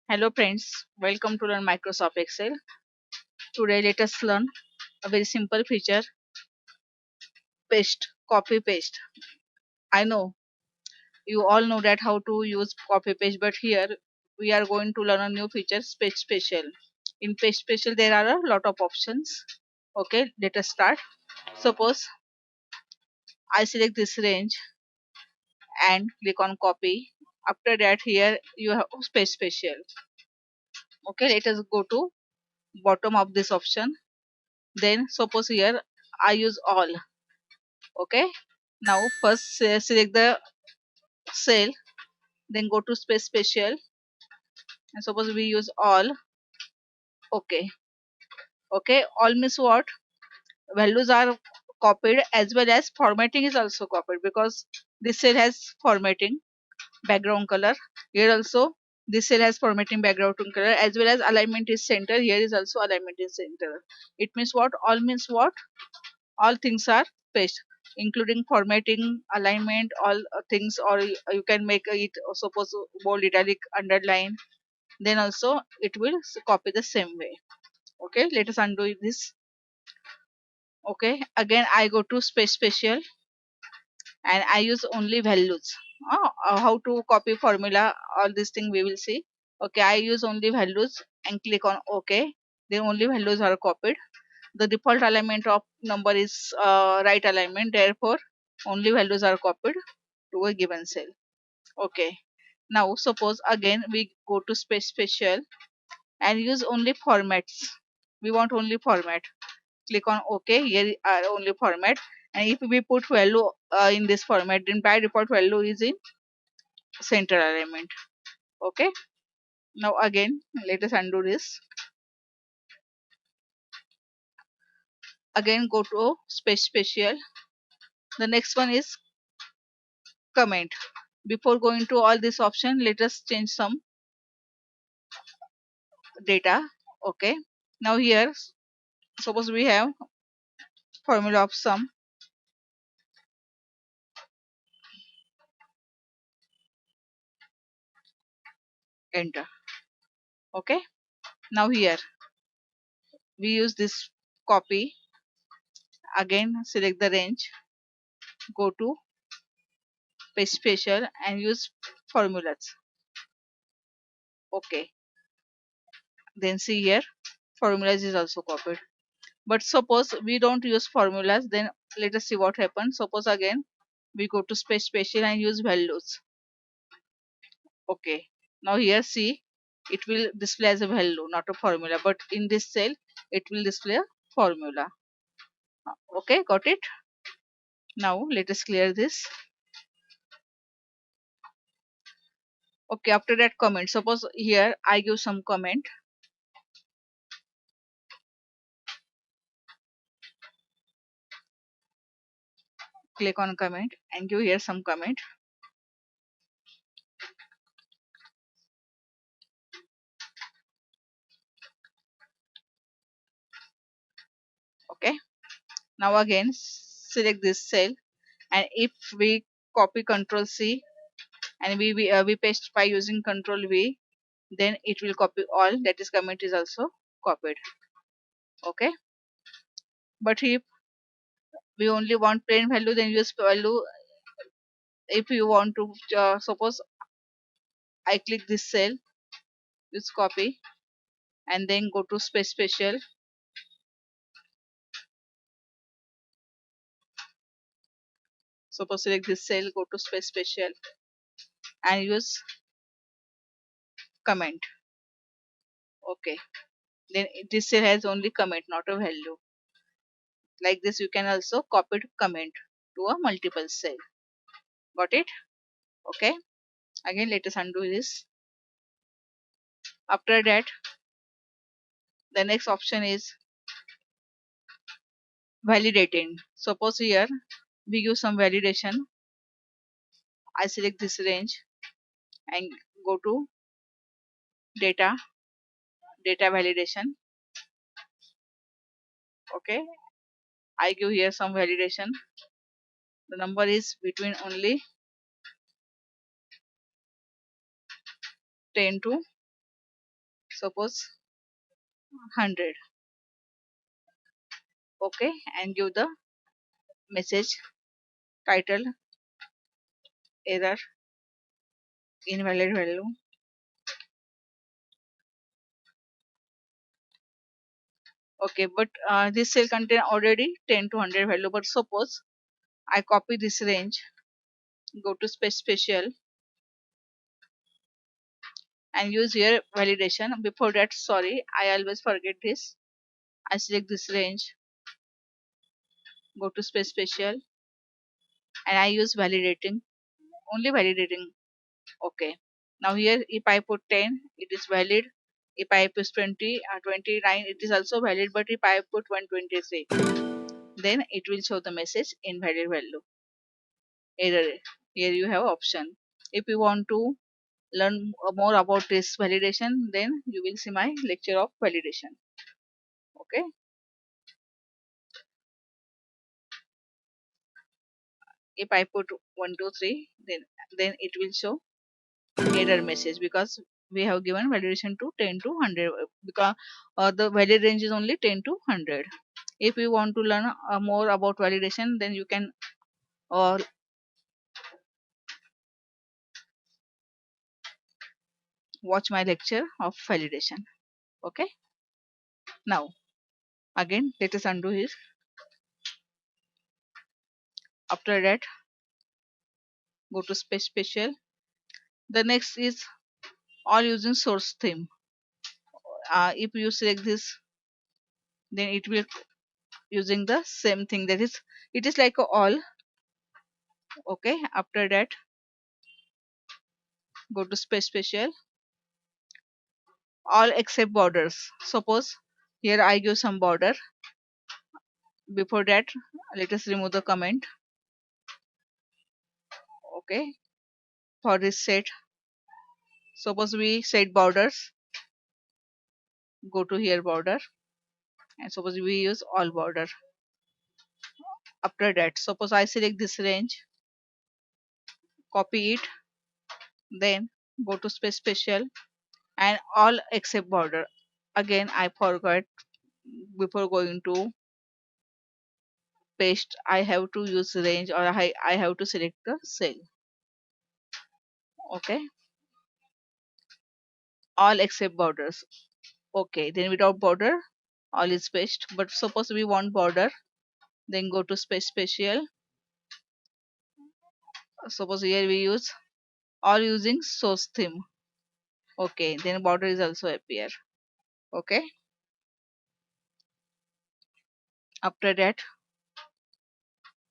Hello friends, welcome to learn Microsoft Excel. Today let us learn a very simple feature, paste, copy paste. I know you all know that how to use copy paste, but here we are going to learn a new feature, paste special. In paste special there are a lot of options. Okay, let us start. Suppose I select this range and click on copy. After that here you have paste special. Okay, let us go to bottom of this option. Then suppose here I use all. Okay, now first select the cell, then go to space special, and suppose we use all. Okay, okay, all means what? Values are copied as well as formatting is also copied, because this cell has formatting background color. Here also this cell has formatting background color, as well as alignment is center. Here is also alignment is center. It means what? All means what? All things are paste, including formatting, alignment, all things. Or you can make it suppose bold, italic, underline, then also it will copy the same way. Okay, let us undo this. Okay, again I go to space special and I use only values. How to copy formula, all this thing we will see. Okay, I use only values and click on OK. Then only values are copied. The default alignment of number is right alignment, therefore only values are copied to a given cell. Okay, now suppose again we go to space special and use only formats. We want only format. Click on OK. Here are only format, and if we put value in this format, then by default value is in center alignment. Okay, now again let us undo this. Again go to space special. The next one is comment. Before going to all this option, let us change some data. Okay, now here suppose we have formula of sum. Enter. Okay, now here we use this copy. Again select the range, go to paste special and use formulas. Okay, then see here formulas is also copied. But suppose we don't use formulas, then let us see what happens. Suppose again we go to space special and use values. Okay, now here see, it will display as a value, not a formula, but in this cell it will display a formula. Okay, got it. Now let us clear this. Okay, after that comment, suppose here I give some comment. Click on comment and give here some comment. Okay, now again select this cell, and if we copy Control C and we paste by using Control V, then it will copy all, that is comment is also copied. Okay, but if we only want plain value, then use value. If you want to suppose I click this cell, use copy, and then go to space special. Suppose select this cell, go to space special and use comment. Okay, then this cell has only comment, not a value. Like this you can also copy comment to a multiple cell. Got it? Okay, again let us undo this. After that, the next option is validating. Suppose here we give some validation. I select this range and go to data, data validation. Okay, I give here some validation. The number is between only 10 to suppose 100. Okay, and give the message title error invalid value. Okay, but this cell contain already 10 to 100 value, but suppose I copy this range, go to space special and use here validation. Before that, sorry, I always forget this. I select this range, go to space special and I use validating, only validating. Okay, now here if I put 10 it is valid, if I put 20 29 it is also valid, but if I put 123 then it will show the message invalid value error. Here you have option. If you want to learn more about this validation, then you will see my lecture of validation. Okay, if I put 123 then it will show error message because we have given validation to 10 to 100 because the valid range is only 10 to 100. If you want to learn more about validation, then you can uh, watch my lecture of validation. Okay, now again let us undo it. After that, go to space special. The next is all using source theme. If you select this, then it will using the same thing, that is it is like a all. Okay, after that go to space special, all except borders. Suppose here I give some border. Before that, let us remove the comment. Okay, for this set, suppose we set borders, go to here border, and suppose we use all border. After that, suppose I select this range, copy it, then go to space special and all except border. Again I forgot, before going to paste I have to use range, or I have to select the cell. Okay, all except borders. Okay, then without border all is paste, but suppose we want border, then go to space special. Suppose here we use all using source theme. Okay, then border is also appear. Okay, after that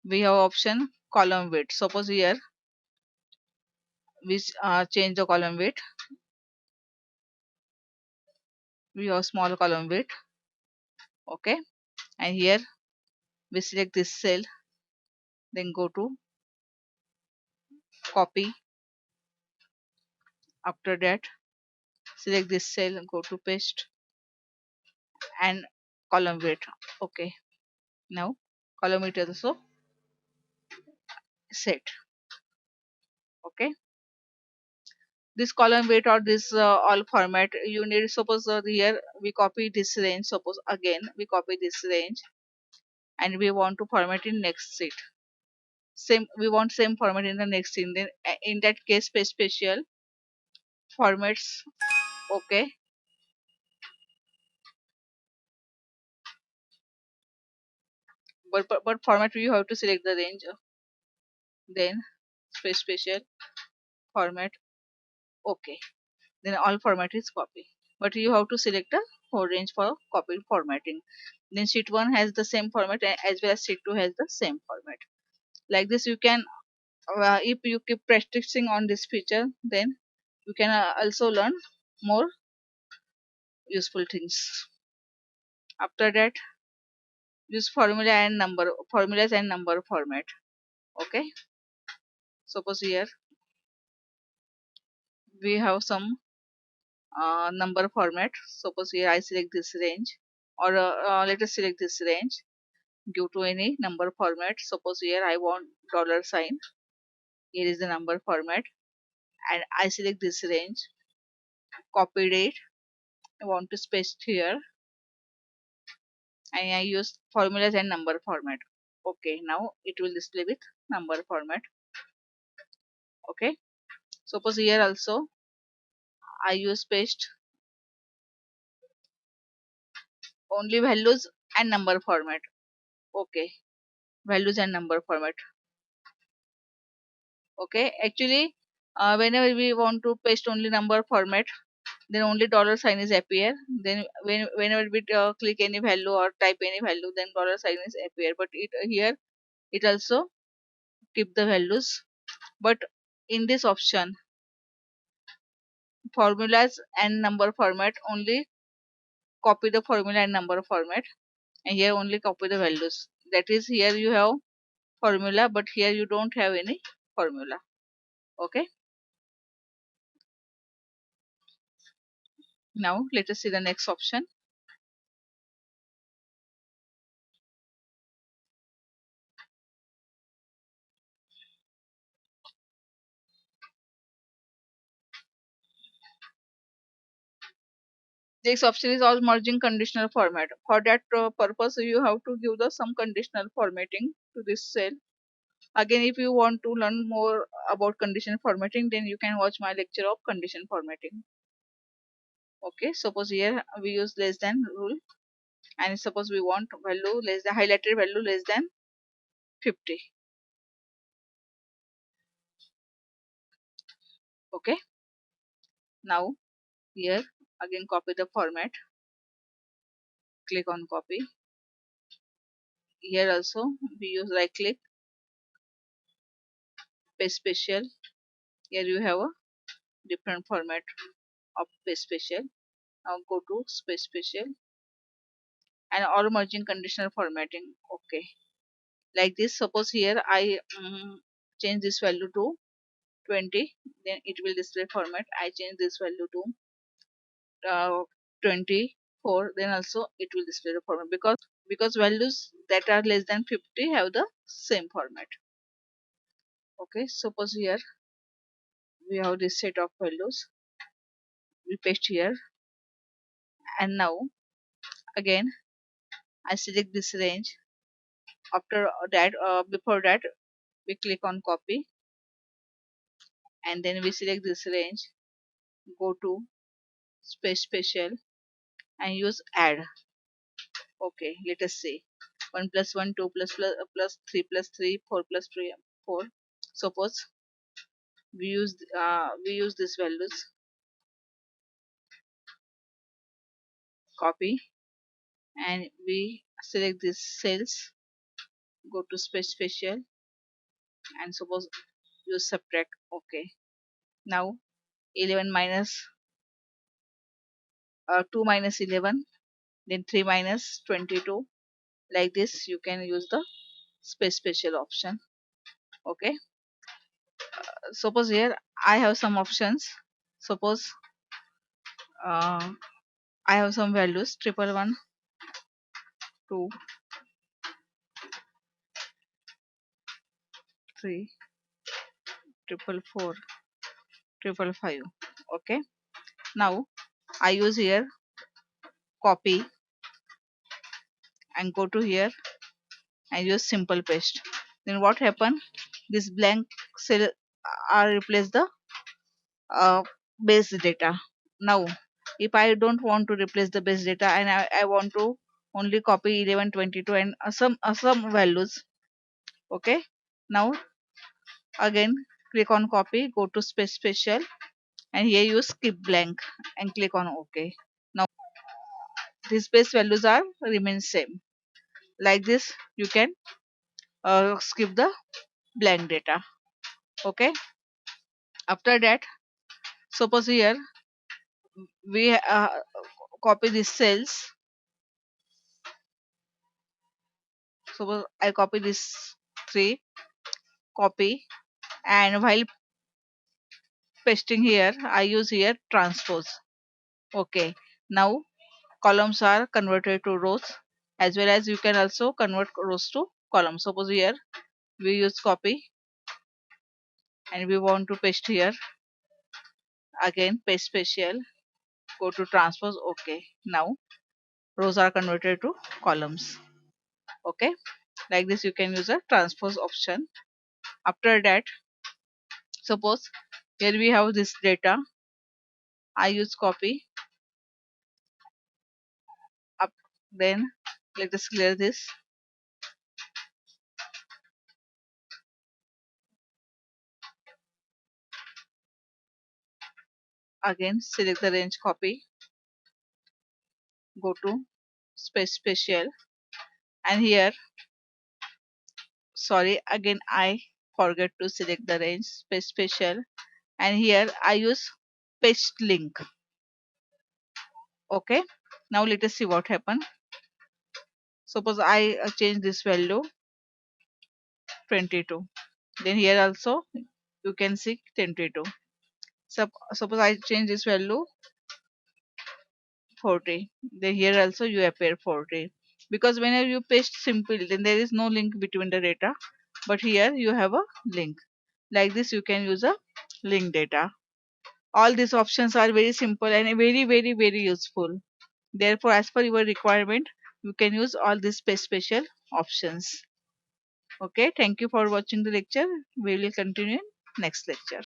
we have option column width. Suppose here we change the column width, we have small column width. Okay, and here we select this cell, then go to copy. After that select this cell, go to paste and column width. Okay, now column width is also set. Okay, this column weight or this all format you need. Suppose here we copy this range, suppose again we copy this range and we want to format in next sheet, same we want same format in the next sheet, then in that case space special formats. Okay, but format you have to select the range, then space special format. Okay, then all format is copy, but you have to select a whole range for copy formatting. Then sheet 1 has the same format as well as sheet 2 has the same format. Like this you can if you keep practicing on this feature, then you can also learn more useful things. After that, use formulas and number format. Okay, suppose here we have some number format. Suppose here I select this range, or let us select this range, give to any number format. Suppose here I want dollar sign, here is the number format, and I select this range, copied it, I want to paste here, and I use formulas and number format. Okay, now it will display with number format. Okay, suppose here also I use paste only values and number format. Okay, values and number format. Okay, actually, whenever we want to paste only number format, then only dollar sign is appear. Then whenever we click any value or type any value, then dollar sign is appear. But it here it also keep the values. But in this option, formulas and number format, only copy the formula and number format, and here only copy the values. That is, here you have formula, but here you don't have any formula. Okay, now let us see the next option. This option is all merging conditional format. For that purpose, you have to give the some conditional formatting to this cell. Again, if you want to learn more about conditional formatting, then you can watch my lecture of condition formatting. Okay, suppose here we use less than rule, and suppose we want value less than highlighted value less than 50. Okay, now here again copy the format, click on copy. Here also we use right click, paste special. Here you have a different format of paste special. Now go to space special and all merging conditional formatting. Okay, like this. Suppose here I change this value to 20, then it will display format. I change this value to 24, then also it will display the format, because values that are less than 50 have the same format. Okay, suppose here we have this set of values, we paste here, and now again I select this range. After that, before that, we click on copy, and then we select this range, go to space special, and use add. Okay, let us see. 1 plus 1, 2 plus 3 plus 3, 4 plus 3, 4. Suppose we use these values, copy, and we select these cells, go to space special, and suppose use subtract. Okay, now 11 minus 2 minus 11, then 3 minus 22. Like this you can use the space special option. Okay, suppose here I have some options. Suppose uh, I have some values, triple one, two, three, triple four, triple five. Okay, now I use here copy and go to here and use simple paste. Then what happen, this blank cell are replace the uh, base data. Now if I don't want to replace the base data, and I want to only copy 11, 22, and some values. Okay, now again click on copy, go to space special, and here you skip blank and click on OK. Now these base values are remain same. Like this you can skip the blank data. Okay, after that, suppose here we copy these cells. Suppose I copy this three, copy, and while pasting here I use here transpose. Okay, now columns are converted to rows, as well as you can also convert rows to columns. Suppose here we use copy and we want to paste here, again paste special, Go to transpose. Okay. Now rows are converted to columns. Okay. Like this you can use a transpose option. After that, suppose here we have this data. I use copy up. Then let us clear this. Again select the range, copy, go to space special, and here, sorry, again I forget to select the range, space special, and here I use paste link. Okay. Now let us see what happened. Suppose I change this value 22. Then here also you can see 22. Suppose I change this value 40. Then here also you appear 40. Because whenever you paste simple, then there is no link between the data. But here you have a link. Like this you can use a link data. All these options are very simple and very useful. Therefore, as per your requirement, you can use all these special options. Okay, thank you for watching the lecture. We will continue in next lecture.